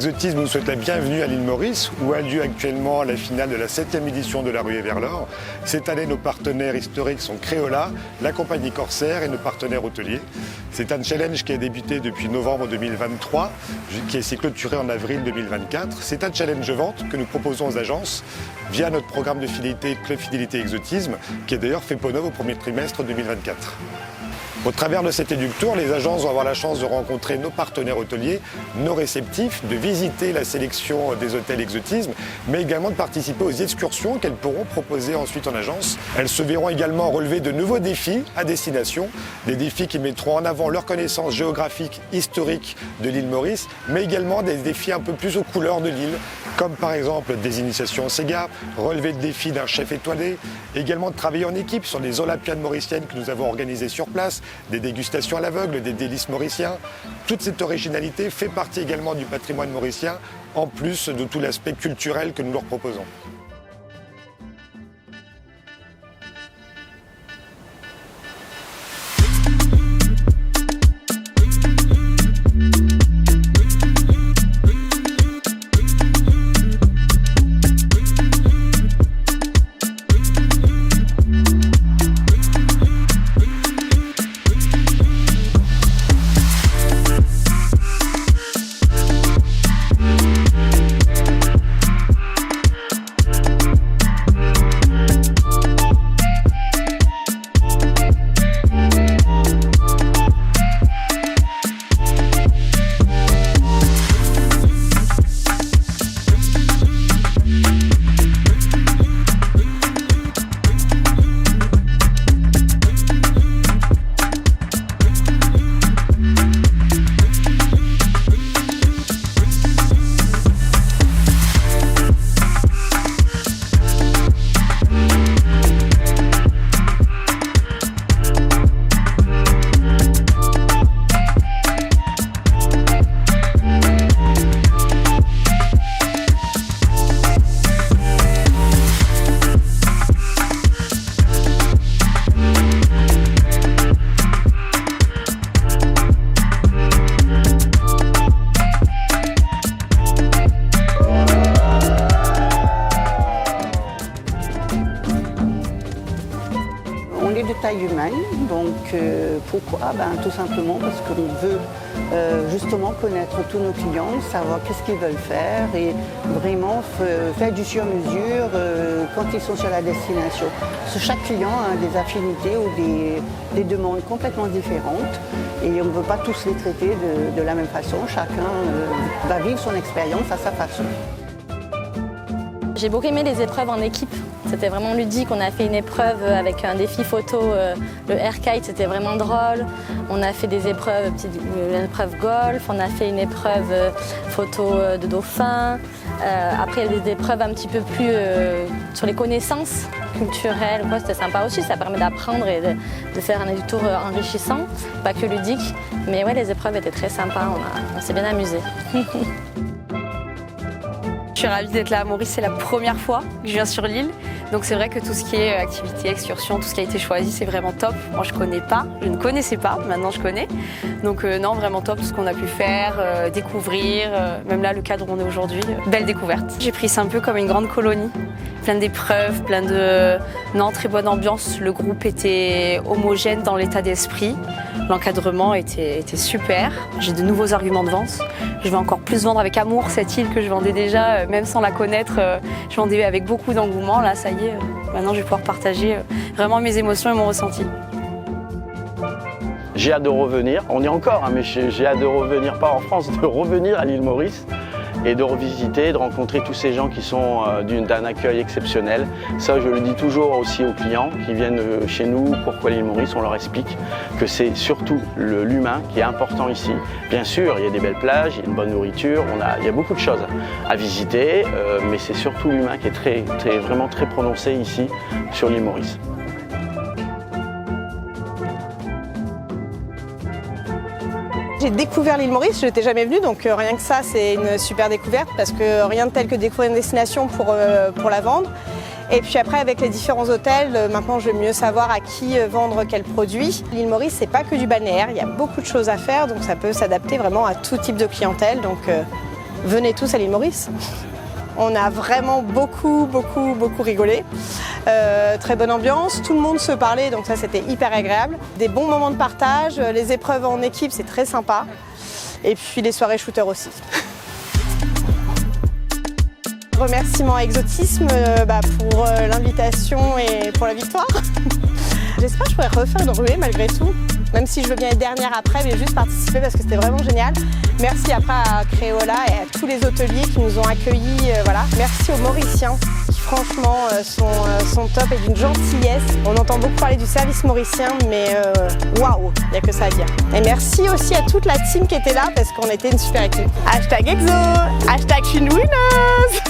Exotisme nous souhaite la bienvenue à l'île Maurice, où a lieu actuellement la finale de la 7e édition de la Ruée vers l'Or. Cette année, nos partenaires historiques sont Créola, la compagnie Corsair et nos partenaires hôteliers. C'est un challenge qui a débuté depuis novembre 2023, qui s'est clôturé en avril 2024. C'est un challenge vente que nous proposons aux agences via notre programme de fidélité Club Fidélité Exotisme, qui est d'ailleurs fait peau neuve au premier trimestre 2024. Au travers de cet éductour, les agences vont avoir la chance de rencontrer nos partenaires hôteliers, nos réceptifs, de visiter la sélection des hôtels exotisme, mais également de participer aux excursions qu'elles pourront proposer ensuite en agence. Elles se verront également relever de nouveaux défis à destination, des défis qui mettront en avant leur connaissance géographique, historique de l'île Maurice, mais également des défis un peu plus aux couleurs de l'île, comme par exemple des initiations au Sega, relever le défi d'un chef étoilé, également de travailler en équipe sur les Olympiades mauriciennes que nous avons organisées sur place, des dégustations à l'aveugle, des délices mauriciens. Toute cette originalité fait partie également du patrimoine mauricien, en plus de tout l'aspect culturel que nous leur proposons. On est de taille humaine, donc pourquoi? Tout simplement parce qu'on veut justement connaître tous nos clients, savoir qu'est-ce qu'ils veulent faire et vraiment faire du sur-mesure quand ils sont sur la destination. Parce que chaque client a des affinités ou des demandes complètement différentes et on ne veut pas tous les traiter de la même façon. Chacun va vivre son expérience à sa façon. J'ai beaucoup aimé les épreuves en équipe. C'était vraiment ludique. On a fait une épreuve avec un défi photo, le air kite, c'était vraiment drôle. On a fait des épreuves, l'épreuve golf, on a fait une épreuve photo de dauphin. Après, des épreuves un petit peu plus sur les connaissances culturelles. C'était sympa aussi, ça permet d'apprendre et de faire un éductour enrichissant, pas que ludique. Mais ouais, les épreuves étaient très sympas, on s'est bien amusé. Je suis ravie d'être là à Maurice, c'est la première fois que je viens sur l'île. Donc c'est vrai que tout ce qui est activité, excursion, tout ce qui a été choisi, c'est vraiment top. Moi je ne connaissais pas, maintenant je connais. Donc non, vraiment top tout ce qu'on a pu faire, découvrir, même là le cadre où on est aujourd'hui, belle découverte. J'ai pris ça un peu comme une grande colonie, plein d'épreuves, très bonne ambiance. Le groupe était homogène dans l'état d'esprit, l'encadrement était super. J'ai de nouveaux arguments de vente. Je vais encore plus vendre avec amour cette île que je vendais déjà, même sans la connaître. Je vendais avec beaucoup d'engouement. Là, ça y est, maintenant je vais pouvoir partager vraiment mes émotions et mon ressenti. J'ai hâte de revenir. On y est encore, mais j'ai hâte de revenir, pas en France, de revenir à l'île Maurice et de revisiter, de rencontrer tous ces gens qui sont d'un accueil exceptionnel. Ça, je le dis toujours aussi aux clients qui viennent chez nous. Pourquoi l'île Maurice? On leur explique que c'est surtout l'humain qui est important ici. Bien sûr, il y a des belles plages, il y a une bonne nourriture, il y a beaucoup de choses à visiter, mais c'est surtout l'humain qui est vraiment très prononcé ici sur l'île Maurice. J'ai découvert l'île Maurice, je n'étais jamais venue, donc rien que ça c'est une super découverte parce que rien de tel que découvrir une destination pour la vendre. Et puis après avec les différents hôtels, maintenant je veux mieux savoir à qui vendre quel produit. L'île Maurice c'est pas que du balnéaire, il y a beaucoup de choses à faire donc ça peut s'adapter vraiment à tout type de clientèle. Donc venez tous à l'île Maurice. On a vraiment beaucoup rigolé. Très bonne ambiance, tout le monde se parlait, donc ça c'était hyper agréable. Des bons moments de partage, les épreuves en équipe c'est très sympa. Et puis les soirées shooter aussi. Remerciements à Exotisme pour l'invitation et pour la victoire. J'espère que je pourrais refaire une ruée malgré tout, même si je veux bien être dernière après, mais juste participer parce que c'était vraiment génial. Merci après à Créola et à tous les hôteliers qui nous ont accueillis. Voilà. Merci aux Mauriciens qui franchement sont top et d'une gentillesse. On entend beaucoup parler du service mauricien, mais waouh, il n'y a que ça à dire. Et merci aussi à toute la team qui était là parce qu'on était une super équipe. #Exo, #je suis une winneuse.